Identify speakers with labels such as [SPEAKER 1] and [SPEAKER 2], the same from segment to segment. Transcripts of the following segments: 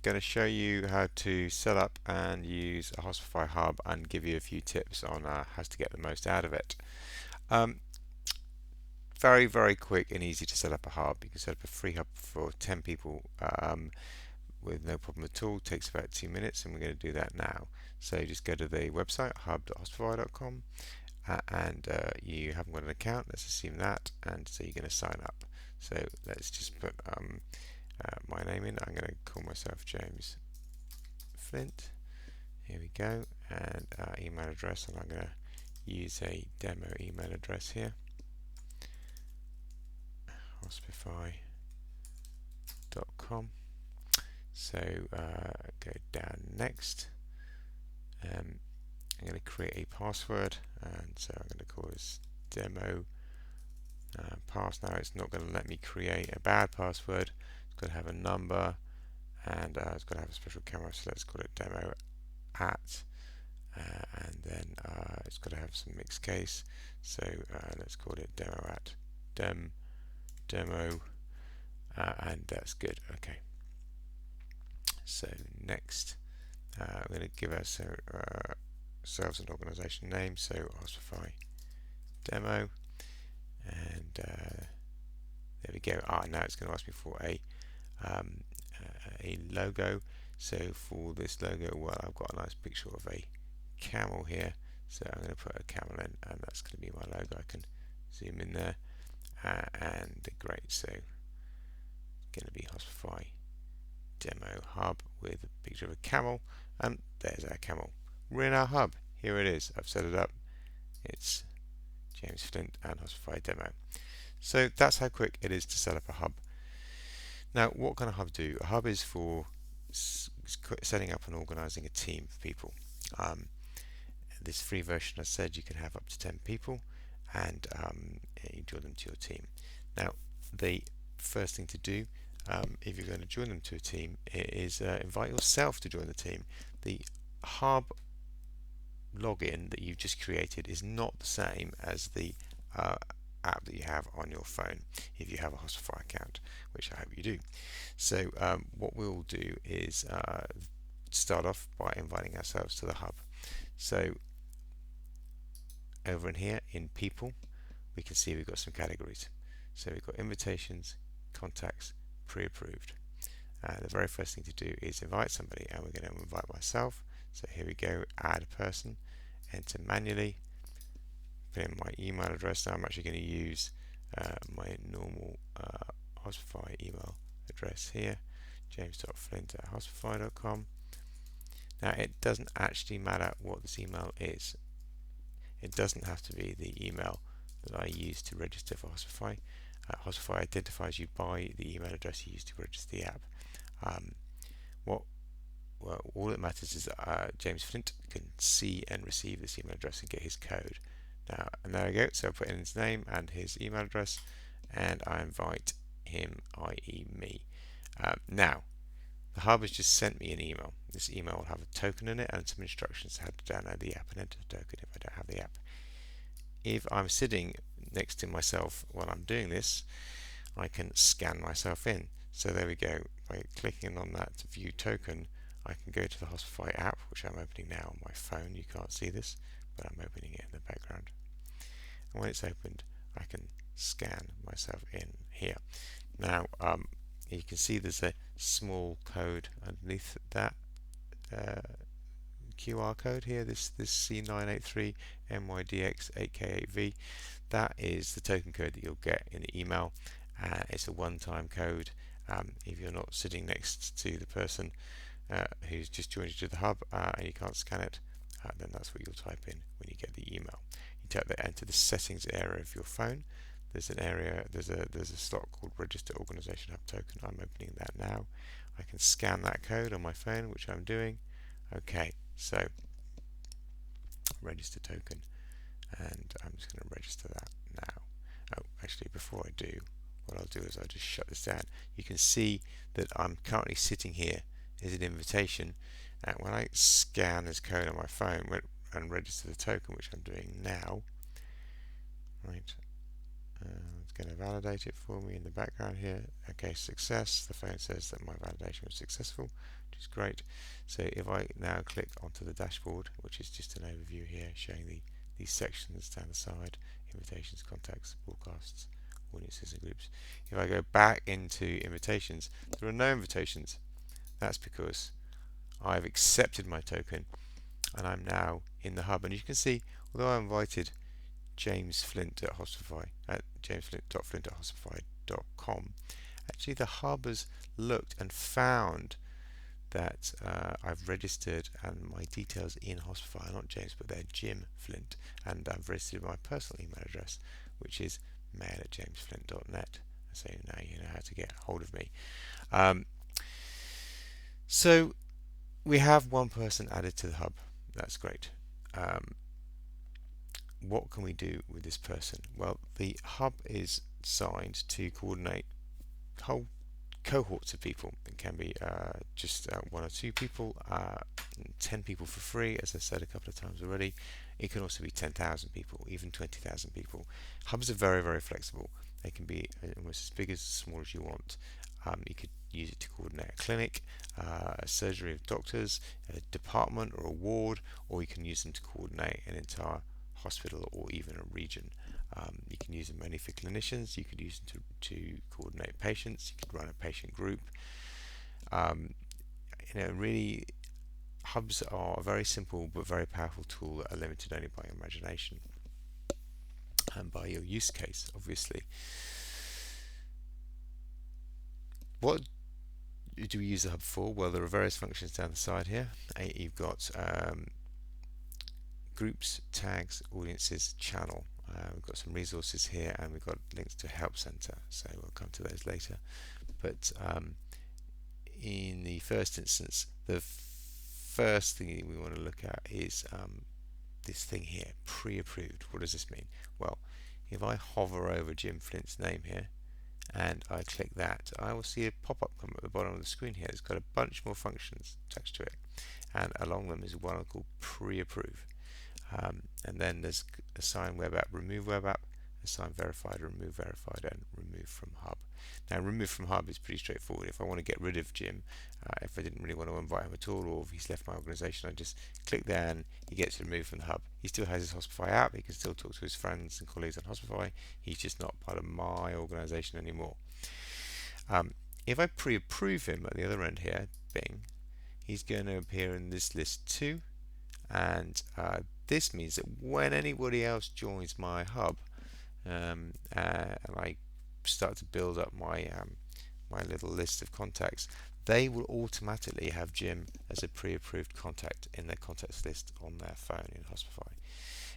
[SPEAKER 1] Going to show you how to set up and use a Hospify Hub and give you a few tips on how to get the most out of it. Um, very quick and easy to set up a hub. You can set up a free hub for 10 people with no problem at all. It takes about 2 minutes, and we're going to do that now. So just go to the website hub.hospify.com, and you haven't got an account. Let's assume that, and so you're going to sign up. So let's just put my name in. I'm going to call myself James Flint. Here we go, and email address, and I'm going to use a demo email address here, hospify.com. So go down next. I'm going to create a password, and so I'm going to call this demo pass. Now it's not going to let me create a bad password. It's got to have a number, and it's got to have a special camera, so let's call it demo at, and then it's got to have some mixed case, so let's call it demo at demo, and that's good. Okay, so next we're going to give ourselves an organization name, so Hospify demo, and there we go. Now it's going to ask me for a logo. So for this logo, well, I've got a nice picture of a camel here, so I'm going to put a camel in, and that's going to be my logo. I can zoom in there, and great. So it's going to be Hospify Demo Hub with a picture of a camel, and there's our camel. We're in our hub. Here it is. I've set it up. It's James Flint and Hospify Demo. So that's how quick it is to set up a hub. Now, what can a hub do? A hub is for setting up and organizing a team of people. This free version, I said, you can have up to 10 people, and you join them to your team. Now, the first thing to do, if you're going to join them to a team, is invite yourself to join the team. The hub login that you've just created is not the same as the app that you have on your phone if you have a Hospify account, which I hope you do. So what we'll do is start off by inviting ourselves to the hub. So over in here in people, we can see we've got some categories. So we've got invitations, contacts, pre-approved. The very first thing to do is invite somebody, and we're going to invite myself. So here we go, add a person, enter manually, put in my email address. Now I'm actually going to use my normal Hospify email address here, james.flint@hospify.com. Now it doesn't actually matter what this email is. It doesn't have to be the email that I use to register for Hospify. Hospify identifies you by the email address you use to register the app. All that matters is that James Flint can see and receive this email address and get his code. Now, and there we go. So I put in his name and his email address, and I invite him, i.e. me. Now, the hub has just sent me an email. This email will have a token in it and some instructions how to download the app and enter the token if I don't have the app. If I'm sitting next to myself while I'm doing this, I can scan myself in. So there we go. By clicking on that view token, I can go to the Hospify app, which I'm opening now on my phone. You can't see this, but I'm opening it in the background. And when it's opened, I can scan myself in here. Now, you can see there's a small code underneath that QR code here, this C983MYDX8K8V. That is the token code that you'll get in the email. It's a one-time code. If you're not sitting next to the person who's just joined you to the hub and you can't scan it, then that's what you'll type in when you get the email. You type that into the settings area of your phone. There's an area, there's a slot called Register Organization Hub Token. I'm opening that now. I can scan that code on my phone, which I'm doing. Okay, so register token, and I'm just going to register that now. Oh, actually, before I do, what I'll do is I'll just shut this down. You can see that I'm currently sitting here as an invitation, and when I scan this code on my phone and register the token, which I'm doing now, right, it's going to validate it for me in the background here. Okay, success. The phone says that my validation was successful. which is great. So if I now click onto the dashboard, which is just an overview here showing these sections down the side: invitations, contacts, broadcasts, audiences and groups. If I go back into invitations, there are no invitations. That's because I've accepted my token and I'm now in the hub. And you can see, although I invited James Flint at Hospify, at jamesflint.flint@hospify.com, actually the hub has looked and found that I've registered and my details in Hospify are not James, but they're Jim Flint, and I've registered my personal email address, which is mail@jamesflint.net. So now you know how to get hold of me. So we have one person added to the hub. That's great. What can we do with this person? Well, the hub is designed to coordinate whole cohorts of people. It can be just one or two people, 10 people for free, as I said a couple of times already. It can also be 10,000 people, even 20,000 people. Hubs are very, very flexible. They can be almost as big as small as you want. You could use it to coordinate a clinic, a surgery of doctors, a department or a ward, or you can use them to coordinate an entire hospital or even a region. You can use them mainly for clinicians. You could use them to coordinate patients. You could run a patient group. Really, hubs are a very simple but very powerful tool that are limited only by your imagination and by your use case, obviously. What do we use the hub for? Well, there are various functions down the side here. You've got groups, tags, audiences, channel. We've got some resources here, and we've got links to help center, so we'll come to those later. But in the first instance, the first thing we want to look at is this thing here, pre-approved. What does this mean? Well, if I hover over Jim Flint's name here and I click that, I will see a pop-up come at the bottom of the screen here. It's got a bunch more functions attached to it, and along them is one called pre-approve. And then there's assign web app, remove web app, assign verified, remove verified, and remove from hub. Now, remove from hub is pretty straightforward. If I want to get rid of Jim, if I didn't really want to invite him at all, or if he's left my organization, I just click there and he gets removed from the hub. He still has his Hospify app. He can still talk to his friends and colleagues on Hospify. He's just not part of my organization anymore. If I pre-approve him at the other end here, bing, he's going to appear in this list too. And this means that when anybody else joins my hub, and I start to build up my my little list of contacts, they will automatically have Jim as a pre-approved contact in their contacts list on their phone in Hospify.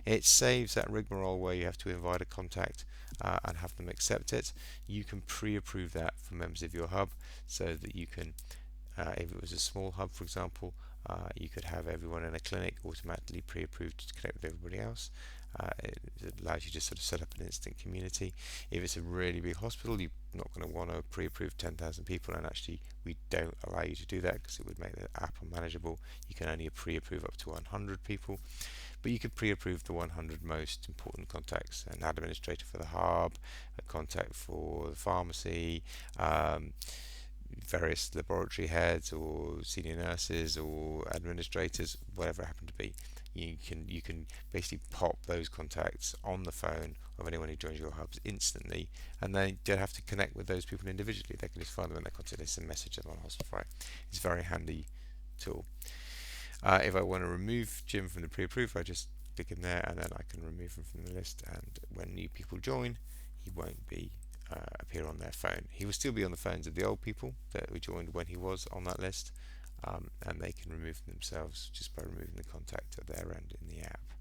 [SPEAKER 1] It saves that rigmarole where you have to invite a contact and have them accept it. You can pre-approve that for members of your hub, so that you can, if it was a small hub, for example, you could have everyone in a clinic automatically pre-approved to connect with everybody else. It allows you to sort of set up an instant community. If it's a really big hospital, you're not going to want to pre-approve 10,000 people, and actually we don't allow you to do that because it would make the app unmanageable. You can only pre-approve up to 100 people, but you can pre-approve the 100 most important contacts: an administrator for the hub, a contact for the pharmacy, various laboratory heads or senior nurses or administrators, whatever it happened to be. You can basically pop those contacts on the phone of anyone who joins your hubs instantly, and they don't have to connect with those people individually. They can just find them in their contact list and message them on Hospify. It's a very handy tool. If I want to remove Jim from the pre-approved, I just click in there and then I can remove him from the list, and when new people join, he won't be appear on their phone. He will still be on the phones of the old people that were joined when he was on that list, and they can remove themselves just by removing the contact at their end in the app.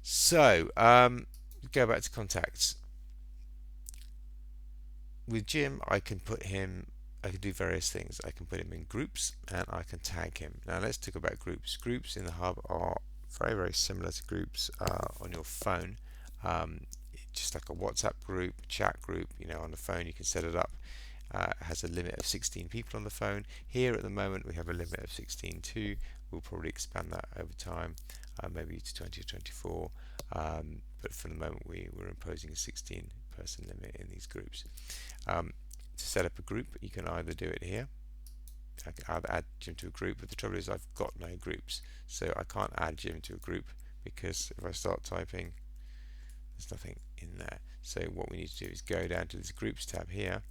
[SPEAKER 1] So go back to contacts. With Jim, I can do various things. I can put him in groups and I can tag him. Now let's talk about groups. Groups in the hub are very, very similar to groups on your phone. Just like a WhatsApp group, chat group, on the phone you can set it up. It has a limit of 16 people on the phone. Here at the moment we have a limit of 16 too. We'll probably expand that over time, maybe to 20 or 24. But for the moment we're imposing a 16 person limit in these groups. To set up a group, you can either do it here, I can either add Jim to a group, but the trouble is I've got no groups, so I can't add Jim to a group, because if I start typing, there's nothing in there. So what we need to do is go down to this groups tab here,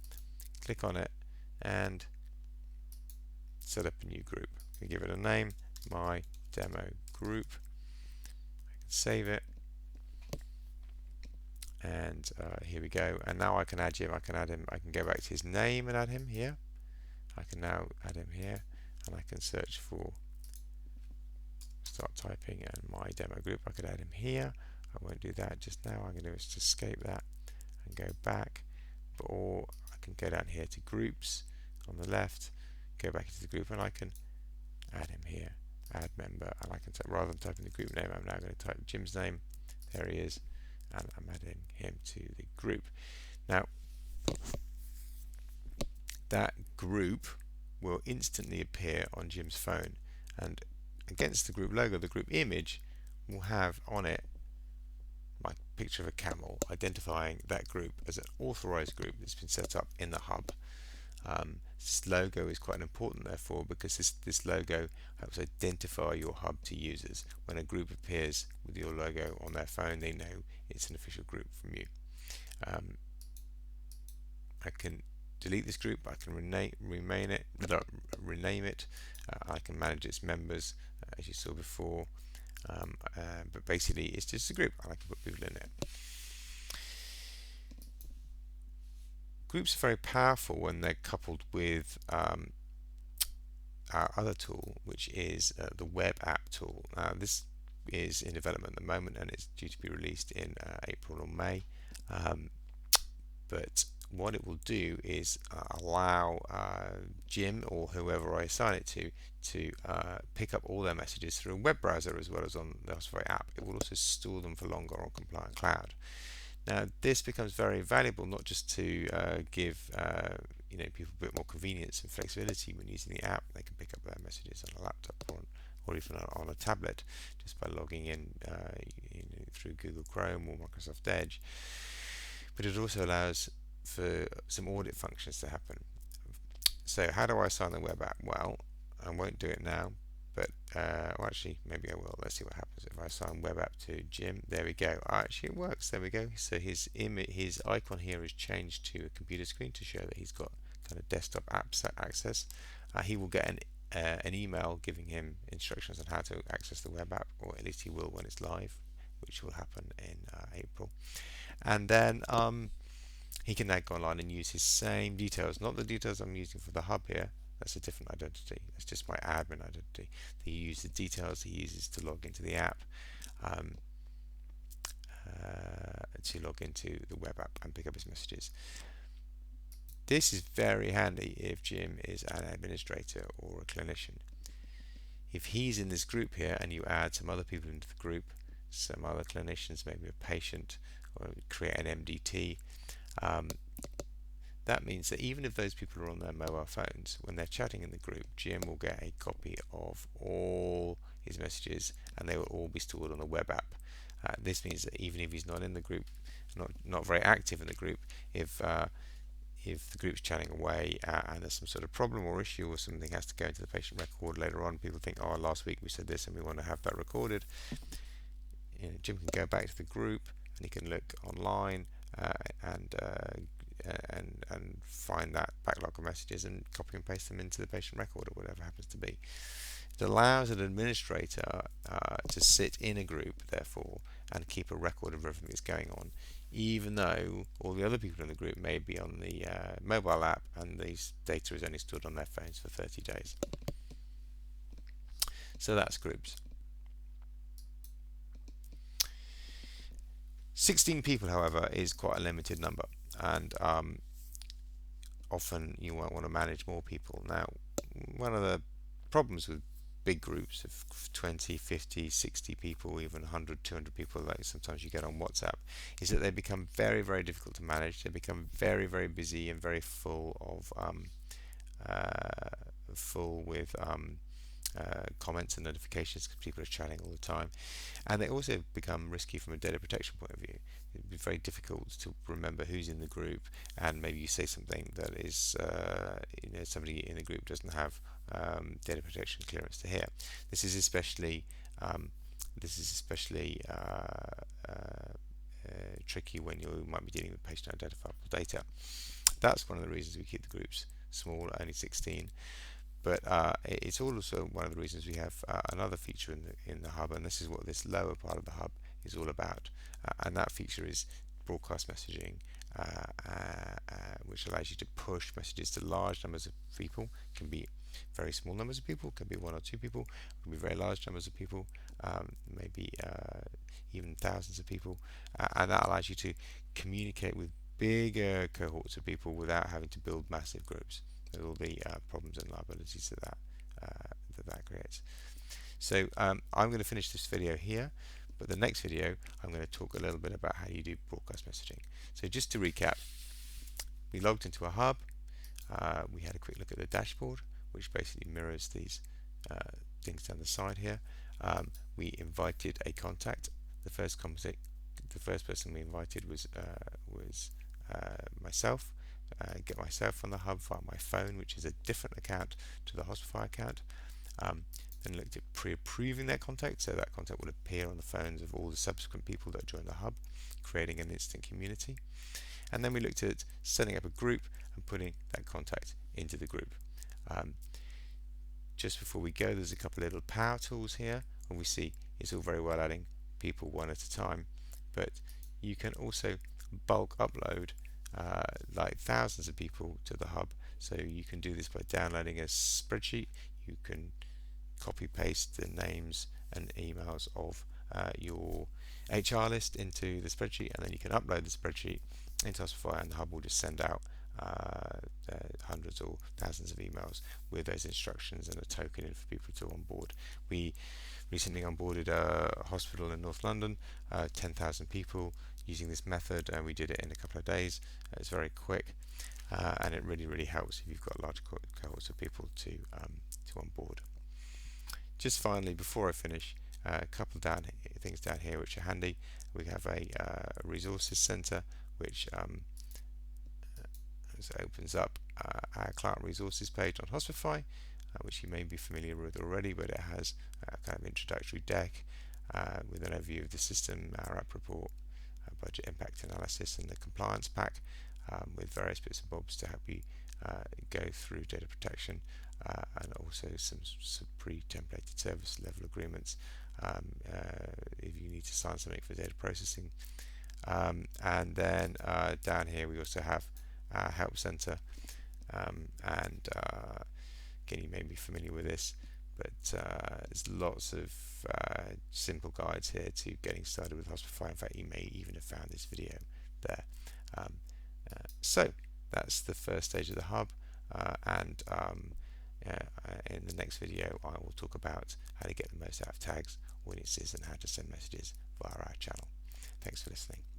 [SPEAKER 1] click on it, and set up a new group. We give it a name, my demo group. I can save it, and here we go. And now I can add Jim. I can add him. I can go back to his name and add him here. I can now add him here, and I can search for, start typing, and my demo group. I could add him here. I won't do that just now. I'm going to do is to escape that and go back, or I can go down here to groups on the left, go back into the group, and I can add him here, add member, and I can rather than typing the group name, I'm now going to type Jim's name. There he is, and I'm adding him to the group. Now that group will instantly appear on Jim's phone, and against the group logo, the group image will have on it my picture of a camel, identifying that group as an authorized group that's been set up in the hub. This logo is quite important, therefore, because this logo helps identify your hub to users. When a group appears with your logo on their phone, they know it's an official group from you. I can delete this group, I can rename it, I can manage its members, as you saw before, but basically it's just a group, and I can put people in it. Groups are very powerful when they're coupled with our other tool, which is the web app tool. This is in development at the moment, and it's due to be released in April or May. But what it will do is allow Jim, or whoever I assign it to pick up all their messages through a web browser as well as on the Hospify app. It will also store them for longer on Compliant Cloud. Now this becomes very valuable, not just to give people a bit more convenience and flexibility when using the app. They can pick up their messages on a laptop or even on a tablet just by logging in through Google Chrome or Microsoft Edge. But it also allows for some audit functions to happen. So how do I assign the web app? Well, I won't do it now, but well, actually maybe I will. Let's see what happens if I assign web app to Jim. There we go. Actually it works. There we go. So his icon here is changed to a computer screen to show that he's got kind of desktop app access. He will get an email giving him instructions on how to access the web app, or at least he will when it's live, which will happen in April. And then he can now go online and use his same details, not the details I'm using for the hub here. That's a different identity. That's just my admin identity. He uses the details he uses to log into the app, to log into the web app and pick up his messages. This is very handy if Jim is an administrator or a clinician. If he's in this group here and you add some other people into the group, some other clinicians, maybe a patient, or create an MDT, that means that even if those people are on their mobile phones, when they're chatting in the group, Jim will get a copy of all his messages, and they will all be stored on the web app. This means that even if he's not in the group, not very active in the group, if the group's chatting away and there's some sort of problem or issue, or something has to go into the patient record later on, people think, oh, last week we said this and we want to have that recorded. Jim can go back to the group and he can look online and find that backlog of messages and copy and paste them into the patient record or whatever happens to be. It allows an administrator to sit in a group, therefore, and keep a record of everything that's going on, even though all the other people in the group may be on the mobile app and these data is only stored on their phones for 30 days. So that's groups. 16 people, however, is quite a limited number, and often you won't want to manage more people. Now, one of the problems with big groups of 20, 50, 60 people, even 100, 200 people, like sometimes you get on WhatsApp, is that they become very, very difficult to manage. They become very, very busy and very full with comments and notifications because people are chatting all the time, and they also become risky from a data protection point of view, be very difficult to remember who's in the group, and maybe you say something that is, somebody in the group doesn't have data protection clearance to hear. This is especially um, this is especially tricky when you might be dealing with patient identifiable data. That's one of the reasons we keep the groups small, only 16. But it's also one of the reasons we have another feature in the hub, and this is what this lower part of the hub is all about. And that feature is broadcast messaging, which allows you to push messages to large numbers of people. It can be very small numbers of people, can be one or two people, it can be very large numbers of people, maybe even thousands of people, and that allows you to communicate with bigger cohorts of people without having to build massive groups. There will be problems and liabilities that creates. So I'm going to finish this video here, but the next video I'm going to talk a little bit about how you do broadcast messaging. So just to recap, we logged into a hub, we had a quick look at the dashboard, which basically mirrors these things down the side here. We invited a contact. The first person we invited was myself. Get myself on the hub via my phone, which is a different account to the Hospify account. Then looked at pre-approving that contact, so that contact will appear on the phones of all the subsequent people that join the hub, creating an instant community. And then we looked at setting up a group and putting that contact into the group. Just before we go, there's a couple of little power tools here, and we see it's all very well adding people one at a time, but you can also bulk upload like thousands of people to the hub. So you can do this by downloading a spreadsheet. You can copy paste the names and emails of your HR list into the spreadsheet, and then you can upload the spreadsheet into Hospify, and the hub will just send out hundreds or thousands of emails with those instructions and a token in for people to onboard. We recently onboarded a hospital in North London, 10,000 people using this method, and we did it in a couple of days. It's very quick, and it really helps if you've got large cohorts of people to onboard. Just finally, before I finish, a couple of things down here which are handy. We have a resources center which opens up our client resources page on Hospify, which you may be familiar with already, but it has a kind of introductory deck with an overview of the system, our app report, budget impact analysis, and the compliance pack with various bits and bobs to help you go through data protection, and also some pre-templated service level agreements if you need to sign something for data processing. And then down here we also have our help center, and again, you may be familiar with this, but there's lots of simple guides here to getting started with Hospify. In fact, you may even have found this video there. So that's the first stage of the hub, and in the next video I will talk about how to get the most out of tags, audiences, and how to send messages via our channel. Thanks for listening.